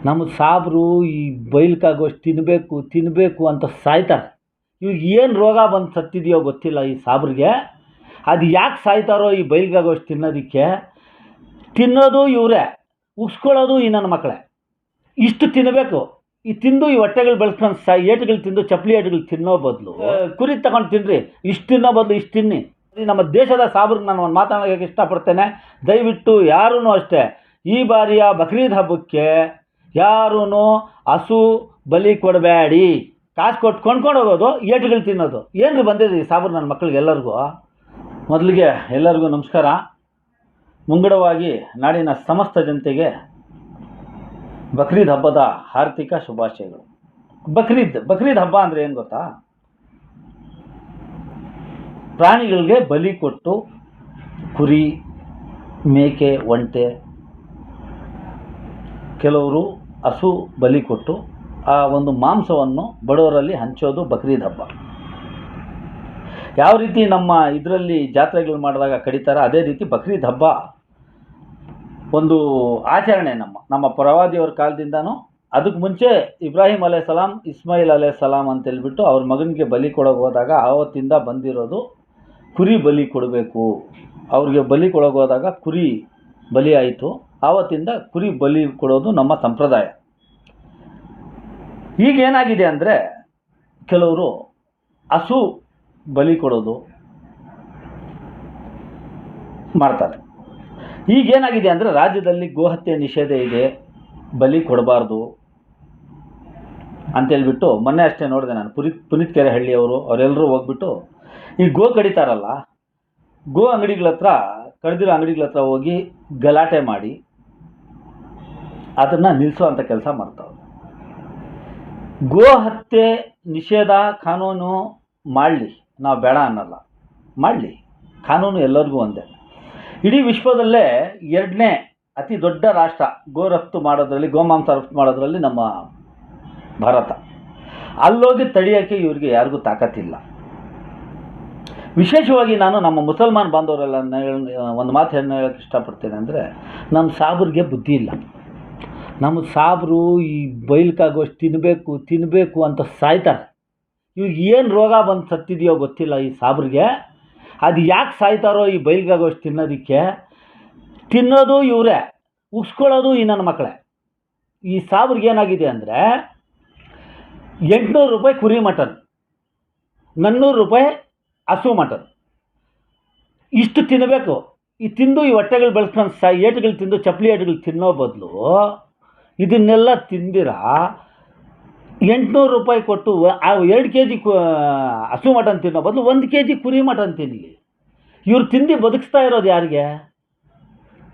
ನಮ್ಮ ಸಾಬ್ರು ಈ ಬೈಲ್ಕಾಗೋಷ್ಟು ತಿನ್ನಬೇಕು ಅಂತ ಸಾಯ್ತಾರೆ. ಇವ್ರಿಗೆ ಏನು ರೋಗ ಬಂದು ಸತ್ತಿದೆಯೋ ಗೊತ್ತಿಲ್ಲ ಈ ಸಾಬ್ರಿಗೆ. ಅದು ಯಾಕೆ ಸಾಯ್ತಾರೋ ಈ ಬೈಲ್ಗಾಗೋಷ್ಟು ತಿನ್ನೋದಕ್ಕೆ. ತಿನ್ನೋದು ಇವರೇ, ಉಗಿಸ್ಕೊಳ್ಳೋದು ಈ ನನ್ನ ಮಕ್ಕಳೇ. ಇಷ್ಟು ತಿನ್ನಬೇಕು. ಈ ತಿಂದು ಈ ಹೊಟ್ಟೆಗಳು ಬೆಳೆಸ್ಕೊಂಡು ಏಟುಗಳು ತಿಂದು ಚಪ್ಪಲಿ ಏಟುಗಳು ತಿನ್ನೋ ಬದಲು ಕುರಿ ತಗೊಂಡು ತಿನ್ನಿರಿ. ಇಷ್ಟು ತಿನ್ನೋ ಬದಲು ಇಷ್ಟು ತಿನ್ನಿ. ನಮ್ಮ ದೇಶದ ಸಾಬ್ರಿಗೆ ನಾನು ಒಂದು ಮಾತಾಡೋಕ್ಕೆ ಇಷ್ಟಪಡ್ತೇನೆ. ದಯವಿಟ್ಟು ಯಾರೂ ಅಷ್ಟೇ ಈ ಬಾರಿಯ ಬಕ್ರೀದ್ ಹಬ್ಬಕ್ಕೆ ಯಾರೂ ಹಸು ಬಲಿ ಕೊಡಬೇಡಿ. ಕಾಸು ಕೊಟ್ಟು ಕೊಂಡ್ಕೊಂಡು ಹೋಗೋದು, ಏಟುಗಳು ತಿನ್ನೋದು. ಏನ್ರಿ ಬಂದಿದೆ ಈ ಸಾಬ್ರು ನನ್ನ ಮಕ್ಕಳಿಗೆ ಎಲ್ಲರಿಗೂ. ಮೊದಲಿಗೆ ಎಲ್ಲರಿಗೂ ನಮಸ್ಕಾರ. ಮುಂಗಡವಾಗಿ ನಾಡಿನ ಸಮಸ್ತ ಜನತೆಗೆ ಬಕ್ರೀದ್ ಹಬ್ಬದ ಹಾರ್ದಿಕ ಶುಭಾಶಯಗಳು. ಬಕ್ರೀದ್ ಹಬ್ಬ ಅಂದರೆ ಏನು ಗೊತ್ತಾ? ಪ್ರಾಣಿಗಳಿಗೆ ಬಲಿ ಕೊಟ್ಟು ಕುರಿ, ಮೇಕೆ, ಒಂಟೆ, ಕೆಲವರು ಹಸು ಬಲಿ ಕೊಟ್ಟು ಆ ಒಂದು ಮಾಂಸವನ್ನು ಬಡವರಲ್ಲಿ ಹಂಚೋದು ಬಕ್ರೀದ್ ಹಬ್ಬ. ಯಾವ ರೀತಿ ನಮ್ಮ ಇದರಲ್ಲಿ ಜಾತ್ರೆಗಳು ಮಾಡಿದಾಗ ಕಡಿತಾರೆ, ಅದೇ ರೀತಿ ಬಕ್ರೀದ್ ಹಬ್ಬ ಒಂದು ಆಚರಣೆ. ನಮ್ಮ ಪ್ರವಾದಿಯವರ ಕಾಲದಿಂದನೂ. ಅದಕ್ಕೆ ಮುಂಚೆ ಇಬ್ರಾಹಿಂ ಅಲೈಹಿಸ್ಸಲಾಂ, ಇಸ್ಮಾಯಿಲ್ ಅಲೈಹಿಸ್ಸಲಾಂ ಅಂತೇಳ್ಬಿಟ್ಟು ಅವ್ರ ಮಗನಿಗೆ ಬಲಿ ಕೊಡೋಕೆ ಹೋದಾಗ ಆವತ್ತಿಂದ ಬಂದಿರೋದು ಕುರಿ ಬಲಿ ಕೊಡಬೇಕು. ಅವ್ರಿಗೆ ಬಲಿ ಕೊಡೋಕೆ ಹೋದಾಗ ಕುರಿ ಬಲಿ ಆಯಿತು. ಆವತ್ತಿಂದ ಕುರಿ ಬಲಿ ಕೊಡೋದು ನಮ್ಮ ಸಂಪ್ರದಾಯ. ಈಗೇನಾಗಿದೆ ಅಂದರೆ ಕೆಲವರು ಹಸು ಬಲಿ ಕೊಡೋದು ಮಾಡ್ತಾರೆ. ಈಗೇನಾಗಿದೆ ಅಂದರೆ ರಾಜ್ಯದಲ್ಲಿ ಗೋಹತ್ಯೆ ನಿಷೇಧ ಇದೆ, ಬಲಿ ಕೊಡಬಾರ್ದು ಅಂತೇಳ್ಬಿಟ್ಟು ಮೊನ್ನೆ ಅಷ್ಟೇ ನೋಡಿದೆ ನಾನು. ಪುನೀತ್ ಕೆರೆಹಳ್ಳಿಯವರು ಅವರೆಲ್ಲರೂ ಹೋಗ್ಬಿಟ್ಟು ಈ ಗೋ ಕಡಿತಾರಲ್ಲ, ಗೋ ಅಂಗಡಿಗಳ ಹತ್ರ, ಕಡಿದಿರೋ ಅಂಗಡಿಗಳ ಹತ್ರ ಹೋಗಿ ಗಲಾಟೆ ಮಾಡಿ ಅದನ್ನು ನಿಲ್ಲಿಸೋವಂಥ ಕೆಲಸ ಮಾಡ್ತಾವೆ. ಗೋ ಹತ್ಯೆ ನಿಷೇಧ ಕಾನೂನು ಮಾಡಲಿ, ನಾವು ಬೇಡ ಅನ್ನಲ್ಲ, ಮಾಡಲಿ. ಕಾನೂನು ಎಲ್ಲರಿಗೂ ಒಂದೇ. ಇಡೀ ವಿಶ್ವದಲ್ಲೇ 2ನೇ ಅತಿ ದೊಡ್ಡ ರಾಷ್ಟ್ರ ಗೋ ರಫ್ತು ಮಾಡೋದ್ರಲ್ಲಿ, ಗೋಮಾಂಸ ರಫ್ತು ಮಾಡೋದ್ರಲ್ಲಿ ನಮ್ಮ ಭಾರತ. ಅಲ್ಲೋಗಿ ತಡೆಯೋಕ್ಕೆ ಇವ್ರಿಗೆ ಯಾರಿಗೂ ತಾಕತ್ತಿಲ್ಲ. ವಿಶೇಷವಾಗಿ ನಾನು ನಮ್ಮ ಮುಸಲ್ಮಾನ್ ಬಾಂಧವರೆಲ್ಲ ಒಂದು ಮಾತು ಹೇಳೋಕ್ಕೆ ಇಷ್ಟಪಡ್ತೇನೆ ಅಂದರೆ, ನಮ್ಮ ಸಾಬ್ರಿಗೆ ಬುದ್ಧಿ ಇಲ್ಲ. ನಮ್ಮ ಸಾಬ್ರು ಈ ಬೈಲ್ಕಾಗೋಷ್ಟು ತಿನ್ನಬೇಕು ಅಂತ ಸಾಯ್ತಾರೆ. ಇವ್ರಿಗೆ ಏನು ರೋಗ ಬಂದು ಸತ್ತಿದೆಯೋ ಗೊತ್ತಿಲ್ಲ ಈ ಸಾಬ್ರಿಗೆ. ಅದು ಯಾಕೆ ಸಾಯ್ತಾರೋ ಈ ಬೈಲ್ಗಾಗೋಷ್ಟು ತಿನ್ನೋದಕ್ಕೆ. ತಿನ್ನೋದು ಇವರೇ, ಉಗಿಸ್ಕೊಳ್ಳೋದು ಈ ನನ್ನ ಮಕ್ಕಳೇ. ಈ ಸಾಬ್ರಿಗೆ ಏನಾಗಿದೆ ಅಂದರೆ 800 ರೂಪಾಯಿ ಕುರಿ ಮಟನ್, 400 ರೂಪಾಯಿ ಹಸು ಮಟನ್. ಇಷ್ಟು ತಿನ್ನಬೇಕು. ಈ ತಿಂದು ಈ ಹೊಟ್ಟೆಗಳು ಬೆಳೆಸ್ಕೊಂಡು ಏಟುಗಳು ತಿಂದು ಚಪ್ಪಲಿ ಏಟುಗಳು ತಿನ್ನೋ ಬದಲು ಇದನ್ನೆಲ್ಲ ತಿಂದಿರ 800 ರೂಪಾಯಿ ಕೊಟ್ಟು 2 kg ಹಸು ಮಟನ್ ತಿನ್ನೋ ಬದಲು 1 kg ಕುರಿ ಮಟನ್ ತಿನ್ನಲಿ. ಇವ್ರು ತಿಂದು ಬದುಕಿಸ್ತಾ ಇರೋದು ಯಾರಿಗೆ?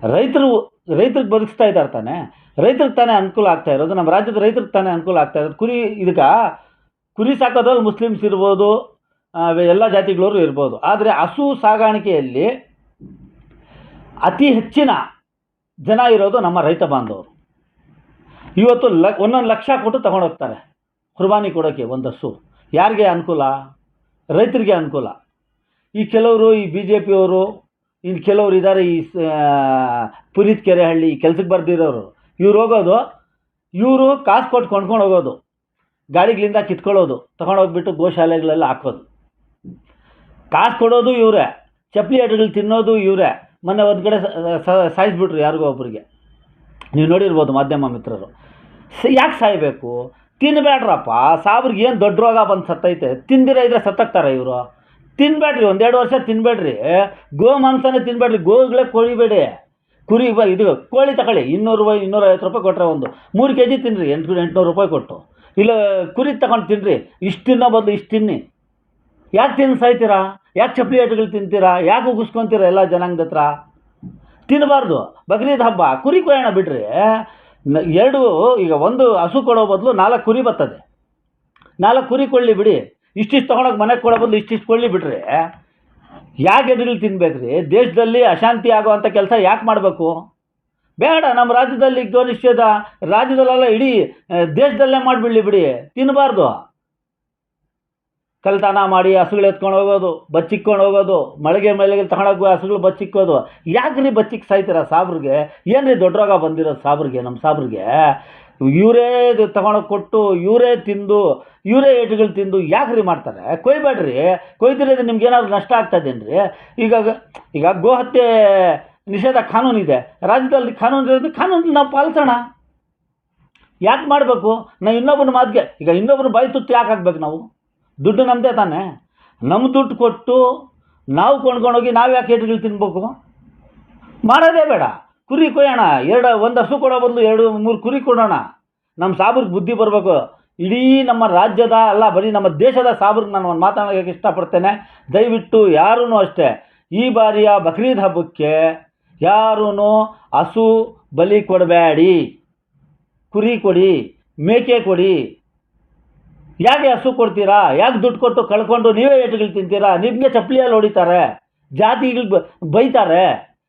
ರೈತರಿಗೆ ಬದುಕಿಸ್ತಾ ಇದ್ದಾರೆ ತಾನೆ. ರೈತರಿಗೆ ತಾನೇ ಅನುಕೂಲ ಆಗ್ತಾ ಇರೋದು. ನಮ್ಮ ರಾಜ್ಯದ ರೈತರಿಗೆ ತಾನೇ ಅನುಕೂಲ ಆಗ್ತಾ ಇರೋದು. ಕುರಿ ಸಾಕೋದ್ರಲ್ಲಿ ಮುಸ್ಲಿಮ್ಸ್ ಇರ್ಬೋದು, ಎಲ್ಲ ಜಾತಿಗಳವರು ಇರ್ಬೋದು. ಆದರೆ ಹಸು ಸಾಗಾಣಿಕೆಯಲ್ಲಿ ಅತಿ ಹೆಚ್ಚಿನ ಜನ ಇರೋದು ನಮ್ಮ ರೈತ ಬಾಂಧವರು. ಇವತ್ತು 1 ಲಕ್ಷ ಕೊಟ್ಟು ತಗೊಂಡೋಗ್ತಾರೆ ಕುರ್ಬಾನಿ ಕೊಡೋಕ್ಕೆ ಒಂದು ಹಸು. ಯಾರಿಗೆ ಅನುಕೂಲ? ರೈತರಿಗೆ ಅನುಕೂಲ. ಈ ಕೆಲವರು, ಈ BJP ಅವರು, ಇನ್ನು ಕೆಲವರು ಇದ್ದಾರೆ, ಈ ಪುನೀತ್ ಕೆರೆಹಳ್ಳಿ ಕೆಲಸಕ್ಕೆ ಬರ್ದಿರೋರು, ಇವರು ಕಾಸು ಕೊಟ್ಟು ಕೊಂಡ್ಕೊಂಡು ಹೋಗೋದು, ಗಾಡಿಗಳಿಂದ ಕಿತ್ಕೊಳ್ಳೋದು, ತೊಗೊಂಡೋಗ್ಬಿಟ್ಟು ಗೋಶಾಲೆಗಳೆಲ್ಲ ಹಾಕೋದು. ಕಾಸು ಕೊಡೋದು ಇವರೇ, ಚಪ್ಪಲಿ ಏಟುಗಳು ತಿನ್ನೋದು ಇವರೇ. ಮೊನ್ನೆ ಒಂದು ಕಡೆ ಸಾಯಿಸ್ಬಿಟ್ರು ಯಾರಿಗೋ ಒಬ್ಬರಿಗೆ, ನೀವು ನೋಡಿರ್ಬೋದು ಮಾಧ್ಯಮ ಮಿತ್ರರು. ಯಾಕೆ ಸಾಯಬೇಕು? ತಿನ್ನಬೇಡ್ರಪ್ಪ. ಸಾಬ್ರಿಗೆ ಏನು ದೊಡ್ಡ ರೋಗ ಬಂದು ಸತ್ತೈತೆ. ತಿಂದಿರ ಇದ್ರೆ ಸತ್ತಾಗ್ತಾರೆ ಇವರು. ತಿನ್ನಬೇಡ್ರಿ, 1-2 ವರ್ಷ ತಿನ್ನಬೇಡ್ರಿ. ಗೋ ಮಾಂಸನೇ ತಿನ್ನಬೇಡ್ರಿ. ಗೋಗಳೇ ಕೊಳಿಬೇಡಿ. ಇದು ಕೋಳಿ ತಗೊಳ್ಳಿ, 200 ರೂಪಾಯಿ 250 ರೂಪಾಯಿ ಕೊಟ್ಟರೆ ಒಂದು 3 kg ತಿನ್ನಿರಿ, 800 ರೂಪಾಯಿ ಕೊಟ್ಟು. ಇಲ್ಲ ಕುರಿ ತಗೊಂಡು ತಿನ್ನಿರಿ. ಇಷ್ಟು ತಿನ್ನೋ ಬದಲು ಇಷ್ಟು ತಿನ್ನಿ. ಯಾಕೆ ತಿಂದು ಸಾಯ್ತೀರಾ? ಯಾಕೆ ಚಪ್ಪಲಿ ಏಟುಗಳು ತಿಂತೀರಾ? ಯಾಕೆ ಉಗಿಸ್ಕೊತೀರಾ ಎಲ್ಲ ಜನಾಂಗದ ಹತ್ರ? ತಿನ್ನಬಾರ್ದು. ಬಕ್ರೀದ್ ಹಬ್ಬ ಕುರಿ ಕೊಯ್ಯೋಣ ಬಿಡ್ರಿ. ಈಗ ಒಂದು ಹಸು ಕೊಡೋ ಬದಲು 4 ಕುರಿ ಬರ್ತದೆ. 4 ಕುರಿ ಕೊಳ್ಳಿ ಬಿಡಿ. ಇಷ್ಟಿಷ್ಟು ತೊಗೊಂಡೋಗಿ ಮನೆಗೆ ಕೊಡೋ ಬದಲು ಇಷ್ಟಿಷ್ಟು ಕೊಳ್ಳಿ ಬಿಡ್ರಿ. ಯಾಕೆ ಎದುರು ತಿನ್ಬೇಕ್ರಿ? ದೇಶದಲ್ಲಿ ಅಶಾಂತಿ ಆಗೋವಂಥ ಕೆಲಸ ಯಾಕೆ ಮಾಡಬೇಕು? ಬೇಡ. ನಮ್ಮ ರಾಜ್ಯದಲ್ಲಿ ಗೋ ನಿಷೇಧ, ರಾಜ್ಯದಲ್ಲೆಲ್ಲ ಇಡೀ ದೇಶದಲ್ಲೇ ಮಾಡಿಬಿಡಲಿ ಬಿಡಿ. ತಿನ್ನಬಾರ್ದು. ಕಳ್ತನ ಮಾಡಿ ಹಸುಗಳು ಎತ್ಕೊಂಡು ಹೋಗೋದು, ಬಚ್ಚಿಕ್ಕೊಂಡು ಹೋಗೋದು, ಮಳೆಗೆ ತಗೊಂಡೋಗಿ ಹಸುಗಳು ಬಚ್ಚಿಕ್ಕೋದು. ಯಾಕೆ ರೀ ಬಚ್ಚಿಕ್ಕೆ ಸಾಯ್ತೀರ ಸಾಬ್ರಿಗೆ? ಏನು ರೀ ದೊಡ್ಡ ರೋಗ ಬಂದಿರೋದು ಸಾಬ್ರಿಗೆ? ನಮ್ಮ ಸಾಬ್ರಿಗೆ ಇವರೇ ತಗೊಂಡೋಗಿ ಕೊಟ್ಟು ಇವರೇ ತಿಂದು ಇವರೇ ಏಟುಗಳು ತಿಂದು ಯಾಕ್ರಿ ಮಾಡ್ತಾರೆ? ಕೊಯ್ಬೇಡ್ರಿ. ಕೊಯ್ದಿರೋದು ನಿಮ್ಗೆ ಏನಾದ್ರು ನಷ್ಟ ಆಗ್ತದೇನ್ರಿ? ಈಗ ಗೋಹತ್ಯೆ ನಿಷೇಧ ಕಾನೂನಿದೆ, ರಾಜ್ಯದಲ್ಲಿ ಕಾನೂನು ಇರೋದು, ಕಾನೂನು ನಾವು ಪಾಲಿಸೋಣ. ಯಾಕೆ ಮಾಡಬೇಕು? ನಾವು ಇನ್ನೊಬ್ಬನ ಮಾತಿಗೆ ಈಗ ಇನ್ನೊಬ್ಬರು ಬಾಯಿ ತುತ್ತು ಯಾಕೆ ಹಾಕ್ಬೇಕು? ನಾವು ದುಡ್ಡು ನಮ್ಮದೇ ತಾನೇ. ನಮ್ಮ ದುಡ್ಡು ಕೊಟ್ಟು ನಾವು ಕೊಂಡ್ಕೊಂಡೋಗಿ ನಾವು ಯಾಕೆ ಏಟುಗಳು ತಿನ್ಬೇಕು? ಮಾಡೋದೇ ಬೇಡ. ಕುರಿ ಕೊಯ್ಯೋಣ, ಒಂದು ಹಸು ಕೊಡೋ ಬದಲು 2-3 ಕುರಿ ಕೊಡೋಣ. ನಮ್ಮ ಸಾಬ್ರಿಗೆ ಬುದ್ಧಿ ಬರಬೇಕು. ಇಡೀ ನಮ್ಮ ರಾಜ್ಯದ ಅಲ್ಲ, ಬರೀ ನಮ್ಮ ದೇಶದ ಸಾಬ್ರಿಗೆ ನಾನು ಒಂದು ಮಾತಾಡೋಕ್ಕೆ ಇಷ್ಟಪಡ್ತೇನೆ. ದಯವಿಟ್ಟು ಯಾರೂ ಅಷ್ಟೇ ಈ ಬಾರಿಯ ಬಕ್ರೀದ್ ಹಬ್ಬಕ್ಕೆ ಯಾರೂ ಹಸು ಬಲಿ ಕೊಡಬೇಡಿ. ಕುರಿ ಕೊಡಿ, ಮೇಕೆ ಕೊಡಿ. ಯಾಕೆ ಹಸು ಕೊಡ್ತೀರಾ? ಯಾಕೆ ದುಡ್ಡು ಕೊಟ್ಟು ಕಳ್ಕೊಂಡು ನೀವೇ ಏಟುಗಳು ತಿಂತೀರಾ? ನಿಮಗೆ ಚಪ್ಪಲಿಯಲ್ಲಿ ಹೊಡಿತಾರೆ, ಜಾತಿಗಳಿಗೆ ಬೈತಾರೆ.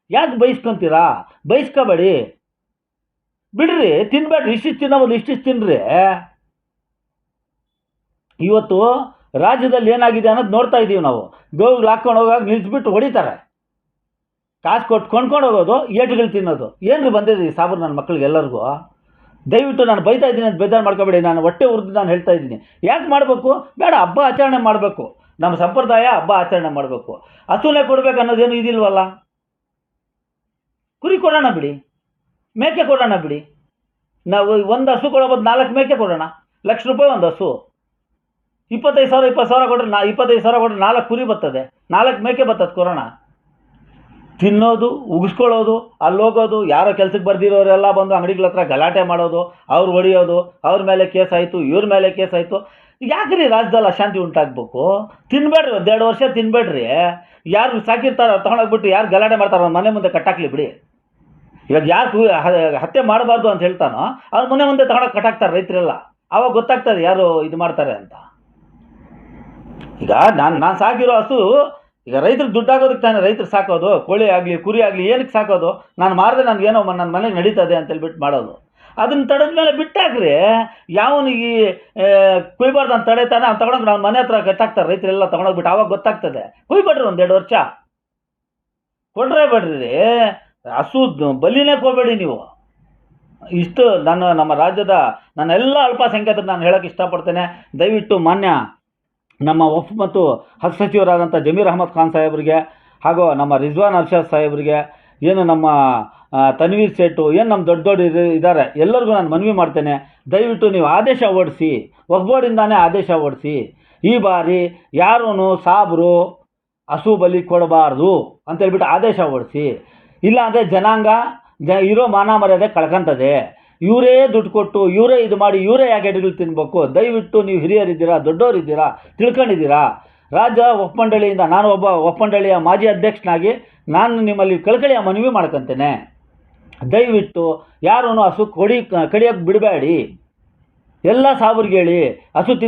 ಯಾಕೆ ಬೈಸ್ಕೊತೀರಾ? ಬೈಸ್ಕೋಬೇಡಿ, ಬಿಡ್ರಿ, ತಿನ್ಬೇಡ್ರಿ. ಇಷ್ಟಿಷ್ಟು ತಿನ್ನೋದು ಇಷ್ಟಿಷ್ಟು ತಿನ್ನಿರಿ. ಇವತ್ತು ರಾಜ್ಯದಲ್ಲಿ ಏನಾಗಿದೆ ಅನ್ನೋದು ನೋಡ್ತಾ ಇದ್ದೀವಿ ನಾವು. ಗೋವುಗಳು ಹಾಕ್ಕೊಂಡು ಹೋಗಾಗ ನಿಲ್ಲಿಸ್ಬಿಟ್ಟು ಹೊಡಿತಾರೆ, ಕಾಸು ಕೊಟ್ಟು ಕೊಂಡ್ಕೊಂಡು ಹೋಗೋದು, ಏಟುಗಳು ತಿನ್ನೋದು. ಏನ್ರಿ ಬಂದಿದೆ ಈ ಸಾಬ್ರು ನನ್ನ ಮಕ್ಕಳಿಗೆ ಎಲ್ಲರಿಗೂ? ದಯವಿಟ್ಟು ನಾನು ಬೈತಾ ಇದ್ದೀನಿ ಅಂತ ಬೇಜಾರು ಮಾಡ್ಕೋಬೇಡಿ. ನಾನು ಹೊಟ್ಟೆ ಉರಿದು ನಾನು ಹೇಳ್ತಾ ಇದ್ದೀನಿ. ಯಾಕೆ ಮಾಡಬೇಕು? ಬೇಡ, ಹಬ್ಬ ಆಚರಣೆ ಮಾಡಬೇಕು. ನಮ್ಮ ಸಂಪ್ರದಾಯ ಹಬ್ಬ ಆಚರಣೆ ಮಾಡಬೇಕು. ಹಸುನೇ ಕೊಡಬೇಕು ಅನ್ನೋದೇನು ಇದಿಲ್ವಲ್ಲ. ಕುರಿ ಕೊಡೋಣ ಬಿಡಿ, ಮೇಕೆ ಕೊಡೋಣ ಬಿಡಿ. ನಾವು ಒಂದು ಹಸು ಕೊಡೋದು 4 ಮೇಕೆ ಕೊಡೋಣ. ₹1,00,000 ಒಂದು ಹಸು. 25,000 ಕೊಟ್ಟರೆ 25,000 ಕೊಟ್ಟರೆ 4 ಕುರಿ ಬರ್ತದೆ, 4 ಮೇಕೆ ಬರ್ತದೆ. ಕೊರೋಣ ತಿನ್ನೋದು, ಉಗಿಸ್ಕೊಳ್ಳೋದು, ಅಲ್ಲಿ ಹೋಗೋದು, ಯಾರೋ ಕೆಲಸಕ್ಕೆ ಬರ್ದಿರೋರೆಲ್ಲ ಬಂದು ಅಂಗಡಿಗಳ ಹತ್ರ ಗಲಾಟೆ ಮಾಡೋದು, ಅವ್ರು ಹೊಡೆಯೋದು, ಅವ್ರ ಮೇಲೆ ಕೇಸ್ ಆಯಿತು, ಇವ್ರ ಮೇಲೆ ಕೇಸ್ ಆಯಿತು. ಯಾಕ್ರಿ ರಾಜ್ಯದಲ್ಲಿ ಅಶಾಂತಿ ಉಂಟಾಗಬೇಕು? ತಿನ್ಬೇಡ್ರಿ, 1-2 ವರ್ಷ ತಿನ್ಬೇಡ್ರಿ. ಯಾರು ಸಾಕಿರ್ತಾರೋ ತೊಗೊಂಡೋಗ್ಬಿಟ್ಟು ಯಾರು ಗಲಾಟೆ ಮಾಡ್ತಾರೋ ಮನೆ ಮುಂದೆ ಕಟ್ಟಾಕ್ಲಿ ಬಿಡಿ. ಇವಾಗ ಯಾರು ಹತ್ಯೆ ಮಾಡಬಾರ್ದು ಅಂತ ಹೇಳ್ತಾನೋ ಅವ್ರ ಮನೆ ಮುಂದೆ ತಗೊಂಡೋಗಿ ಕಟ್ಟಾಕ್ತಾರೆ ರೈತರೆಲ್ಲ. ಆವಾಗ ಗೊತ್ತಾಗ್ತದೆ ಯಾರು ಇದು ಮಾಡ್ತಾರೆ ಅಂತ. ಈಗ ನಾನು ಸಾಕಿರೋ ಹಸು ಈಗ ರೈತರಿಗೆ ದುಡ್ಡಾಗೋದಕ್ಕೆ ತಾನೇ ರೈತರು ಸಾಕೋದು. ಕೋಳಿ ಆಗಲಿ ಕುರಿ ಆಗಲಿ ಏನಕ್ಕೆ ಸಾಕೋದು? ನಾನು ಮಾರಿದ್ರೆ ನನಗೇನೋ ನನ್ನ ಮನೆಗೆ ನಡೀತದೆ ಅಂತೇಳ್ಬಿಟ್ಟು ಮಾಡೋದು. ಅದನ್ನು ತಡೆದ ಮೇಲೆ ಬಿಟ್ಟಾಕ್ರಿ. ಯಾವನಿಗೆ ಕುಯ್ಬಾರ್ದು ಅಂತ ತಡೀತಾನೆ ಅವ್ನು ತಗೊಂಡೋಗಿ ನನ್ನ ಮನೆ ಹತ್ರ ಕಟ್ಟಾಕ್ತಾರೆ ರೈತರೆಲ್ಲ ತೊಗೊಂಡೋಗ್ಬಿಟ್ಟು. ಆವಾಗ ಗೊತ್ತಾಗ್ತದೆ. ಕುಯ್ಬೇಡ್ರಿ, 1-2 ವರ್ಷ ಕೊಡ್ರೇ ಬೇಡ್ರಿ. ಹಸು ಬಲಿನೇ ಕೊಡಬೇಡಿ ನೀವು. ಇಷ್ಟು ನಮ್ಮ ರಾಜ್ಯದ ನನ್ನೆಲ್ಲ ಅಲ್ಪಸಂಖ್ಯಾತರು ನಾನು ಹೇಳೋಕ್ಕೆ ಇಷ್ಟಪಡ್ತೇನೆ. ದಯವಿಟ್ಟು ಮಾನ್ಯ ನಮ್ಮ ವಫ್ ಮತ್ತು ಹಜ್ ಸಚಿವರಾದಂಥ ಜಮೀರ್ ಅಹಮದ್ ಖಾನ್ ಸಾಹೇಬರಿಗೆ ಹಾಗೂ ನಮ್ಮ ರಿಜ್ವಾನ್ ಅರ್ಷದ್ ಸಾಹೇಬರಿಗೆ, ಏನು ನಮ್ಮ ತನ್ವೀರ್ ಸೇಠು, ಏನು ನಮ್ಮ ದೊಡ್ಡ ಇದ್ದಾರೆ, ಎಲ್ಲರಿಗೂ ನಾನು ಮನವಿ ಮಾಡ್ತೇನೆ. ದಯವಿಟ್ಟು ನೀವು ಆದೇಶ ಹೊರಡಿಸಿ, ವಕ್ಫ್ ಬೋರ್ಡಿಂದಾನೇ ಆದೇಶ ಹೊರಡಿಸಿ. ಈ ಬಾರಿ ಯಾರೂ ಸಾಬ್ರು ಹಸು ಬಲಿ ಕೊಡಬಾರ್ದು ಅಂತೇಳ್ಬಿಟ್ಟು ಆದೇಶ ಹೊರಡಿಸಿ. ಇಲ್ಲಾಂದರೆ ಜನಾಂಗ ಇರೋ ಮಾನ ಮರ್ಯಾದೆ ಕಳ್ಕೊಂತದೆ. ಇವರೇ ದುಡ್ಡು ಕೊಟ್ಟು ಇವರೇ ಇದು ಮಾಡಿ ಇವರೇ ಯಾಕೆ ಎಡೆಗಳು ತಿನ್ನಬೇಕು? ದಯವಿಟ್ಟು ನೀವು ಹಿರಿಯರಿದ್ದೀರಾ, ದೊಡ್ಡವರಿದ್ದೀರಾ, ತಿಳ್ಕೊಂಡಿದ್ದೀರಾ. ರಾಜ್ಯ ವಕ್ಫ್ ಮಂಡಳಿಯಿಂದ ನಾನು ಒಬ್ಬ ವಕ್ಫ್ ಮಂಡಳಿಯ ಮಾಜಿ ಅಧ್ಯಕ್ಷನಾಗಿ ನಾನು ನಿಮ್ಮಲ್ಲಿ ಕಳಕಳಿಯ ಮನವಿ ಮಾಡ್ಕೊತೇನೆ. ದಯವಿಟ್ಟು ಯಾರೂ ಹಸು ಕಡಿಯೋಕ್ಕೆ ಬಿಡಬೇಡಿ. ಎಲ್ಲ ಸಾಬ್ರಿಗೆ ಹೇಳಿ, ಹಸು ತಿಂದು